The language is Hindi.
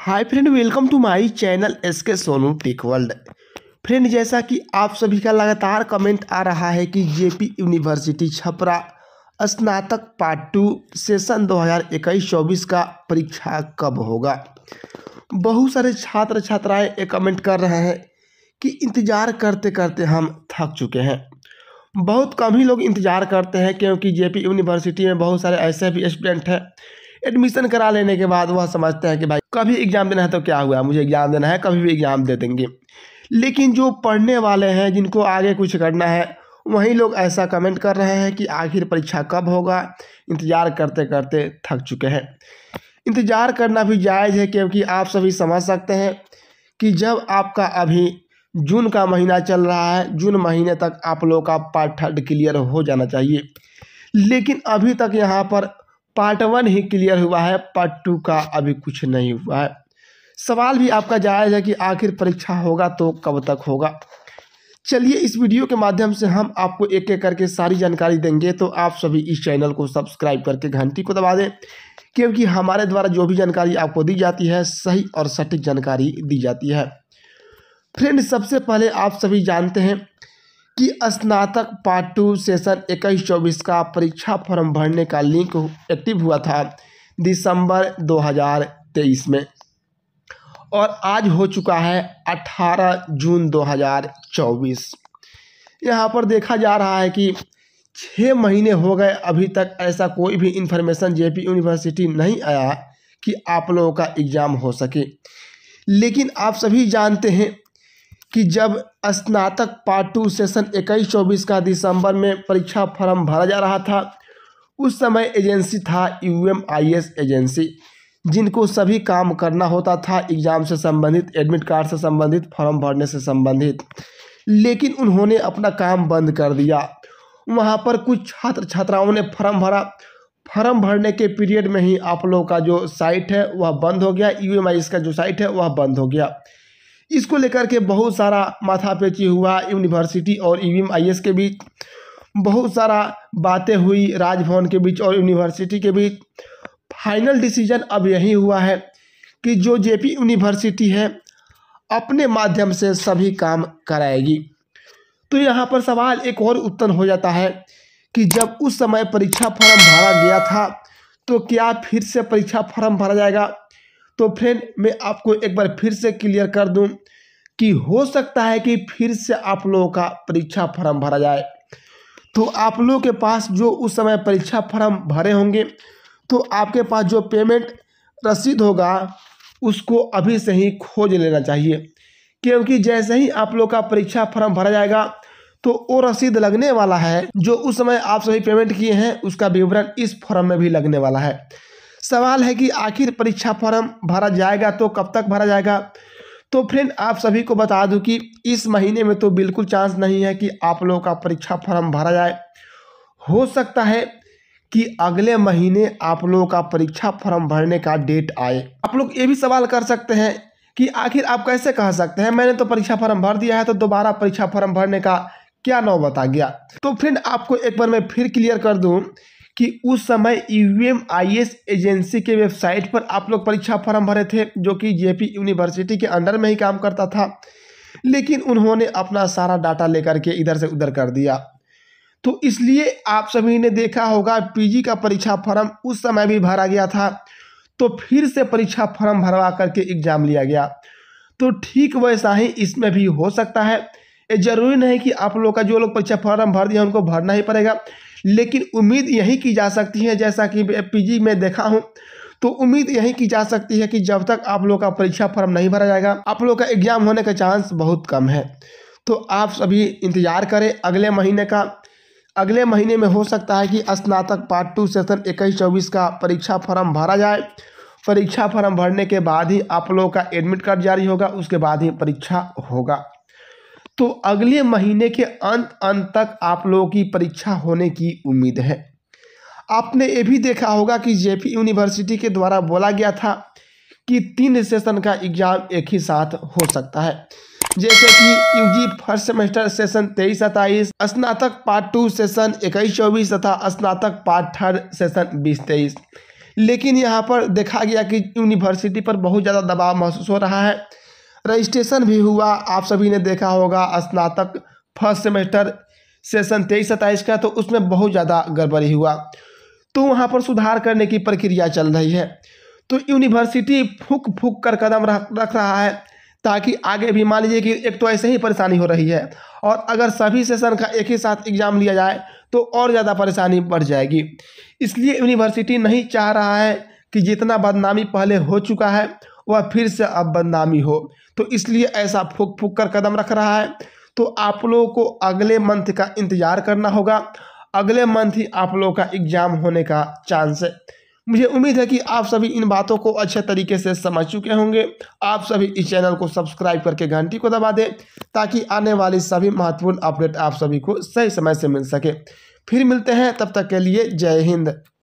Hi friend, welcome to my channel SK Sonu tech world. Friend, जैसा कि आप सभी का लगातार कमेंट आ रहा है कि जेपी यूनिवर्सिटी छपरा स्नातक पार्ट 2 सेशन 2021-24 का परीक्षा कब होगा। बहुत सारे छात्र छात्राएं ये कमेंट कर रहे हैं कि इंतज़ार करते करते हम थक चुके हैं। बहुत कम ही लोग इंतज़ार करते हैं, क्योंकि जेपी यूनिवर्सिटी में बहुत सारे ऐसे भी स्टूडेंट हैं, एडमिशन करा लेने के बाद वह समझते हैं कि भाई कभी एग्ज़ाम देना है तो क्या हुआ, मुझे एग्ज़ाम देना है, कभी भी एग्ज़ाम दे देंगे। लेकिन जो पढ़ने वाले हैं, जिनको आगे कुछ करना है, वही लोग ऐसा कमेंट कर रहे हैं कि आखिर परीक्षा कब होगा। इंतज़ार करते करते थक चुके हैं। इंतज़ार करना भी जायज़ है, क्योंकि आप सभी समझ सकते हैं कि जब आपका अभी जून का महीना चल रहा है, जून महीने तक आप लोगों का पार्ट 3 क्लियर हो जाना चाहिए, लेकिन अभी तक यहाँ पर पार्ट 1 ही क्लियर हुआ है, पार्ट 2 का अभी कुछ नहीं हुआ है। सवाल भी आपका जायज़ है कि आखिर परीक्षा होगा तो कब तक होगा। चलिए, इस वीडियो के माध्यम से हम आपको एक एक करके सारी जानकारी देंगे, तो आप सभी इस चैनल को सब्सक्राइब करके घंटी को दबा दें, क्योंकि हमारे द्वारा जो भी जानकारी आपको दी जाती है, सही और सटीक जानकारी दी जाती है। फ्रेंड, सबसे पहले आप सभी जानते हैं कि स्नातक पार्ट 2 सेशन 21-24 का परीक्षा फॉर्म भरने का लिंक एक्टिव हुआ था दिसंबर 2023 में, और आज हो चुका है 18 जून 2024। यहाँ पर देखा जा रहा है कि 6 महीने हो गए, अभी तक ऐसा कोई भी इंफॉर्मेशन जेपी यूनिवर्सिटी नहीं आया कि आप लोगों का एग्ज़ाम हो सके। लेकिन आप सभी जानते हैं कि जब स्नातक पार्ट 2 सेशन 21-24 का दिसंबर में परीक्षा फॉर्म भरा जा रहा था, उस समय एजेंसी था UMIS एजेंसी, जिनको सभी काम करना होता था एग्ज़ाम से संबंधित, एडमिट कार्ड से संबंधित, फॉर्म भरने से संबंधित। लेकिन उन्होंने अपना काम बंद कर दिया। वहाँ पर कुछ छात्र छात्राओं ने फॉर्म भरा, फॉर्म भरने के पीरियड में ही आप लोगों का जो साइट है वह बंद हो गया, UMIS का जो साइट है वह बंद हो गया। इसको लेकर के बहुत सारा माथापेची हुआ यूनिवर्सिटी और UMIS के बीच, बहुत सारा बातें हुई राजभवन के बीच और यूनिवर्सिटी के बीच। फाइनल डिसीजन अब यही हुआ है कि जो जेपी यूनिवर्सिटी है अपने माध्यम से सभी काम कराएगी। तो यहाँ पर सवाल एक और उत्पन्न हो जाता है कि जब उस समय परीक्षा फॉर्म भरा गया था, तो क्या फिर से परीक्षा फॉर्म भरा जाएगा। तो फ्रेंड, मैं आपको एक बार फिर से क्लियर कर दूं कि हो सकता है कि फिर से आप लोगों का परीक्षा फॉर्म भरा जाए। तो आप लोगों के पास जो उस समय परीक्षा फॉर्म भरे होंगे, तो आपके पास जो पेमेंट रसीद होगा उसको अभी से ही खोज लेना चाहिए, क्योंकि जैसे ही आप लोग का परीक्षा फॉर्म भरा जाएगा तो वो रसीद लगने वाला है। जो उस समय आप सभी पेमेंट किए हैं उसका विवरण इस फॉर्म में भी लगने वाला है। सवाल है कि आखिर परीक्षा फॉर्म भरा जाएगा तो कब तक भरा जाएगा। तो फ्रेंड, आप सभी को बता दूं कि इस महीने में तो बिल्कुल चांस नहीं है कि आप लोगों का परीक्षा फॉर्म भरा जाए। हो सकता है कि अगले महीने आप लोगों का परीक्षा फॉर्म भरने का डेट आए। आप लोग ये भी सवाल कर सकते हैं कि आखिर आप कैसे कह सकते हैं मैंने तो परीक्षा फॉर्म भर दिया है, तो दोबारा परीक्षा फॉर्म भरने का क्या नौबत आ गया। तो फ्रेंड, आपको एक बार मैं फिर क्लियर कर दूं कि उस समय UMIS एजेंसी के वेबसाइट पर आप लोग परीक्षा फॉर्म भरे थे, जो कि जेपी यूनिवर्सिटी के अंडर में ही काम करता था। लेकिन उन्होंने अपना सारा डाटा लेकर के इधर से उधर कर दिया। तो इसलिए आप सभी ने देखा होगा PG का परीक्षा फॉर्म उस समय भी भरा गया था, तो फिर से परीक्षा फॉर्म भरवा करके एग्ज़ाम लिया गया। तो ठीक वैसा ही इसमें भी हो सकता है। ये जरूरी नहीं कि आप लोग का जो लोग परीक्षा फॉर्म भर दिया उनको भरना ही पड़ेगा, लेकिन उम्मीद यही की जा सकती है, जैसा कि PG में देखा हूं, तो उम्मीद यही की जा सकती है कि जब तक आप लोग का परीक्षा फॉर्म नहीं भरा जाएगा, आप लोग का एग्ज़ाम होने का चांस बहुत कम है। तो आप सभी इंतज़ार करें अगले महीने का। अगले महीने में हो सकता है कि स्नातक पार्ट 2 सेशन 21-24 का परीक्षा फॉर्म भरा जाए। परीक्षा फॉर्म भरने के बाद ही आप लोगों का एडमिट कार्ड जारी होगा, उसके बाद ही परीक्षा होगा। तो अगले महीने के अंत तक आप लोगों की परीक्षा होने की उम्मीद है। आपने ये भी देखा होगा कि जेपी यूनिवर्सिटी के द्वारा बोला गया था कि 3 सेशन का एग्ज़ाम एक ही साथ हो सकता है, जैसे कि UG फर्स्ट सेमेस्टर सेशन 23-27, स्नातक पार्ट 2 सेशन 21-24 तथा स्नातक पार्ट 3 सेशन 20-23। लेकिन यहाँ पर देखा गया कि यूनिवर्सिटी पर बहुत ज़्यादा दबाव महसूस हो रहा है। रजिस्ट्रेशन भी हुआ, आप सभी ने देखा होगा स्नातक फर्स्ट सेमेस्टर सेशन 23-27 का, तो उसमें बहुत ज़्यादा गड़बड़ी हुआ, तो वहाँ पर सुधार करने की प्रक्रिया चल रही है। तो यूनिवर्सिटी फूक फूक कर कदम रख रहा है ताकि आगे भी, मान लीजिए कि एक तो ऐसे ही परेशानी हो रही है और अगर सभी सेशन का एक ही साथ एग्ज़ाम लिया जाए तो और ज़्यादा परेशानी बढ़ जाएगी। इसलिए यूनिवर्सिटी नहीं चाह रहा है कि जितना बदनामी पहले हो चुका है वह फिर से अब बदनामी हो, तो इसलिए ऐसा फूक फूक कर कदम रख रहा है। तो आप लोगों को अगले मंथ का इंतज़ार करना होगा, अगले मंथ ही आप लोगों का एग्ज़ाम होने का चांस है। मुझे उम्मीद है कि आप सभी इन बातों को अच्छे तरीके से समझ चुके होंगे। आप सभी इस चैनल को सब्सक्राइब करके घंटी को दबा दें ताकि आने वाली सभी महत्वपूर्ण अपडेट आप सभी को सही समय से मिल सके। फिर मिलते हैं, तब तक के लिए जय हिंद।